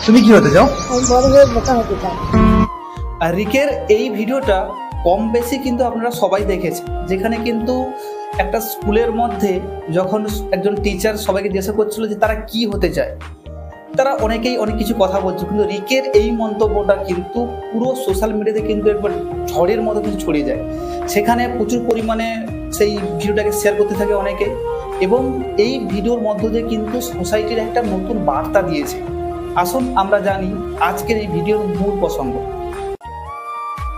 তুমি কি হতে চাও? আমি বড় হয়ে বোকা হতে চাই। আর রিকের এই ভিডিওটা কম বেশি কিন্তু আপনারা সবাই দেখেছেন, যেখানে কিন্তু একটা স্কুলের মধ্যে যখন একজন টিচার সবাইকে জিজ্ঞাসা করছিল যে তারা কি হতে চায়, তারা অনেকেই অনেক কিছু কথা বলছে, কিন্তু রিকের এই মন্তব্যটা কিন্তু পুরো সোশ্যাল মিডিয়াতে কিন্তু একবার ঝড়ের মতো কিছু ছড়িয়ে যায়। সেখানে প্রচুর পরিমাণে সেই ভিডিওটাকে শেয়ার করতে থাকে অনেকে, এবং এই ভিডিওর মধ্য দিয়ে কিন্তু সোসাইটির একটা নতুন বার্তা দিয়েছে। আসুন আমরা জানি আজকের এই ভিডিওর মূল প্রসঙ্গ।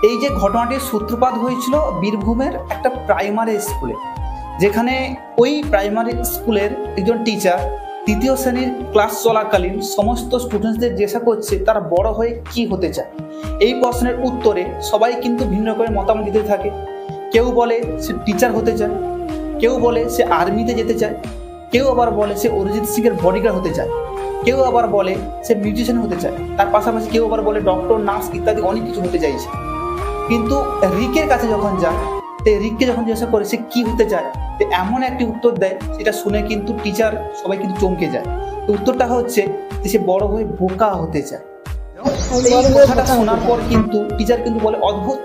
এই যে ঘটনাটির সূত্রপাত হয়েছিল বীরভূমের একটা প্রাইমারি স্কুলে, যেখানে ওই প্রাইমারি স্কুলের একজন টিচার তৃতীয় শ্রেণীর ক্লাস চলাকালীন সমস্ত স্টুডেন্টসদের জিজ্ঞাসা করছে তারা বড় হয়ে কি হতে চায়। এই প্রশ্নের উত্তরে সবাই কিন্তু ভিন্ন করে মতামত দিতে থাকে। কেউ বলে সে টিচার হতে চায়, কেউ বলে সে আর্মিতে যেতে চায়, কেউ আবার বলে সে অরিজিৎ সিং এর বডিগার্ড হতে চায়, কেউ আবার বলে সে মিউজিশিয়ান হতে চায়, তার পাশাপাশি কেউ আবার বলে ডক্টর, নার্স ইত্যাদি অনেক কিছু হতে চাইছে। কিন্তু রিকের কাছে যখন যায়, রিককে যখন জিজ্ঞাসা করে সে কি হতে চায়, এমন একটি উত্তর দেয় সেটা শুনে কিন্তু টিচার সবাই কিন্তু চমকে যায়। উত্তরটা হচ্ছে যে সে বড় হয়ে বোকা হতে চায়। এই কথাটা শোনার পর কিন্তু টিচার কিন্তু বলে অদ্ভুত।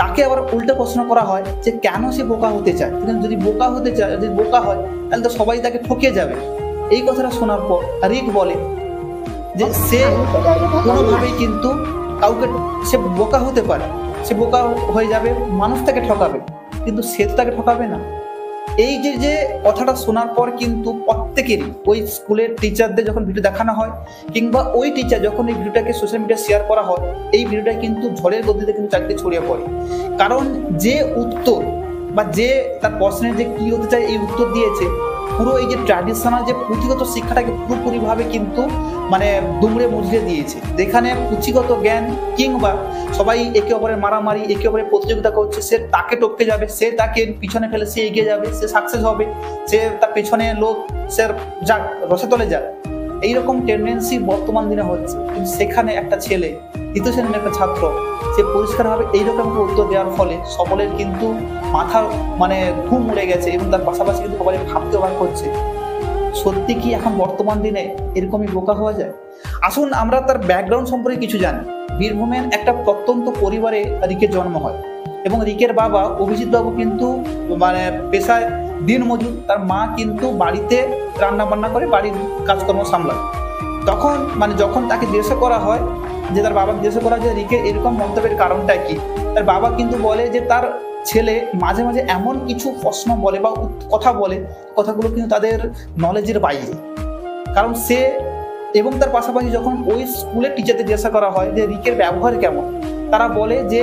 তাকে আবার উল্টো প্রশ্ন করা হয় যে কেন সে বোকা হতে চায়, যদি বোকা হতে চায়, যদি বোকা হয় তাহলে তো সবাই তাকে ঠকে যাবে। এই কথাটা শোনার পর রিক বলে যে সে কোনোভাবেই কিন্তু কাউকে, সে বোকা হতে পারে, সে বোকা হয়ে যাবে, মানুষ তাকে ঠকাবে, কিন্তু সে তো তাকে ঠকাবে না। এই যে কথাটা শোনার পর কিন্তু প্রত্যেকেরই, ওই স্কুলের টিচারদের যখন ভিডিও দেখানো হয় কিংবা ওই টিচার যখন এই ভিডিওটাকে সোশ্যাল মিডিয়া শেয়ার করা হয়, এই ভিডিওটা কিন্তু ঝড়ের গতিতে কিন্তু চারদিকে ছড়িয়ে পড়ে। কারণ যে উত্তর বা যে তার প্রশ্নের যে কি হতে চায় এই উত্তর দিয়েছে, পুরো এই যে ট্র্যাডিশনাল যে পুঁথিগত শিক্ষাটাকে পুরোপুরিভাবে কিন্তু মানে দুমড়ে মুচড়ে দিয়েছে। যেখানে পুঁথিগত জ্ঞান কিংবা সবাই একে অপরের মারামারি, একে অপরের প্রতিযোগিতা করছে, সে তাকে টপকে যাবে, সে তাকে পিছনে ফেলে সে এগিয়ে যাবে, সে সাকসেস হবে, সে তার পেছনে লোক সে যাক রসে তলে যাক, এইরকম টেন্ডেন্সি বর্তমান দিনে হচ্ছে। কিন্তু সেখানে একটা ছেলে, তৃতীয় শ্রেণীর একটা ছাত্র, সে পরিষ্কারভাবে এইরকম উত্তর দেওয়ার ফলে সকলের কিন্তু মাথার মানে ঘুম উড়ে গেছে, এবং তার পাশাপাশি কিন্তু সবাই ভাবতে বার করছে সত্যি কি এখন বর্তমান দিনে এরকমই বোকা হওয়া যায়। আসুন আমরা তার ব্যাকগ্রাউন্ড সম্পর্কে কিছু জানি। বীরভূমের একটা প্রত্যন্ত পরিবারে রিকের জন্ম হয়, এবং রিকের বাবা অভিজিৎ বাবু কিন্তু মানে পেশায় দিনমজুর, তার মা কিন্তু বাড়িতে রান্না বান্না করে বাড়ির কাজকর্ম সামলায়। তখন মানে যখন তাকে জিজ্ঞাসা করা হয়, যে তার বাবা জিজ্ঞাসা করা যে রিকের এরকম মন্তব্যের কারণটা কি, তার বাবা কিন্তু বলে যে তার ছেলে মাঝে মাঝে এমন কিছু প্রশ্ন বলে বা কথা বলে, কথাগুলো কিন্তু তাদের নলেজের বাইরে। কারণ সে এবং তার পাশাপাশি যখন ওই স্কুলের টিচারদের জিজ্ঞাসা করা হয় যে রিকের ব্যবহার কেমন, তারা বলে যে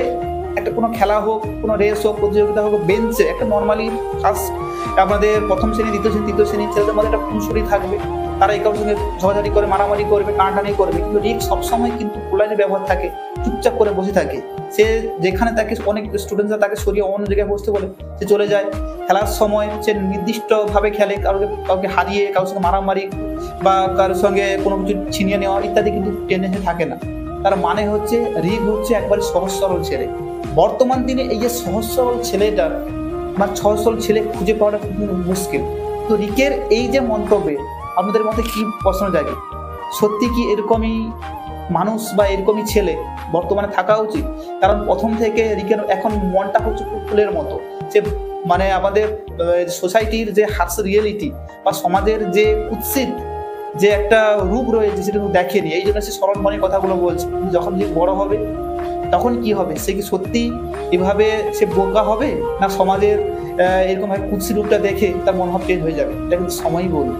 একটা কোনো খেলা হোক, কোনো রেস হোক, প্রতিযোগিতা হোক, বেঞ্চে একটা নর্মালি ফার্স্ট আমাদের প্রথম শ্রেণী, দ্বিতীয় শ্রেণী, তৃতীয় শ্রেণীর ছেলেদের মধ্যে একটা খুনসুরি থাকবে, তারা এই কারোর সঙ্গে ঝগড়াঝাড়ি করে, মারামারি করবে, টানাটানি করবে। কিন্তু রিক সবসময় কিন্তু পোলাইট ব্যবহার থাকে, চুপচাপ করে বসে থাকে। সে যেখানে তাকে অনেক স্টুডেন্টরা তাকে সরিয়ে অন্য জায়গায় বসতে বলে সে চলে যায়। খেলার সময় সে নির্দিষ্টভাবে খেলে, কাউকে হারিয়ে কারোর সঙ্গে মারামারি বা কারোর সঙ্গে কোনো কিছু ছিনিয়ে নেওয়া ইত্যাদি কিন্তু টেন্ডেন্সি থাকে না। তার মানে হচ্ছে রিক হচ্ছে একবারে সহজ সরল ছেলে। বর্তমান দিনে এই যে সহজ সরল ছেলেটার বা সহজ সরল ছেলে খুঁজে পাওয়াটা খুব মুশকিল। তো রিকের এই যে মন্তব্যে আপনাদের মধ্যে কি প্রশ্ন জাগে? সত্যি কি এরকমই মানুষ বা এরকমই ছেলে বর্তমানে থাকা উচিত? কারণ প্রথম থেকে রিকের এখন মনটা হচ্ছে ফুলের মতো। সে মানে আমাদের সোসাইটির যে হার্স রিয়েলিটি বা সমাজের যে কুৎসিত যে একটা রূপ রয়েছে সেটা দেখেনি, এই জন্য সে সরল মনে কথাগুলো বলছে। যখন যে বড় হবে তখন কি হবে? সে কি সত্যি এভাবে সে বোকা হবে, না সমাজের এরকম কুৎসিত রূপটা দেখে তার মনোভাব চেঞ্জ হয়ে যাবে? এটা কিন্তু সময়ই বলবে।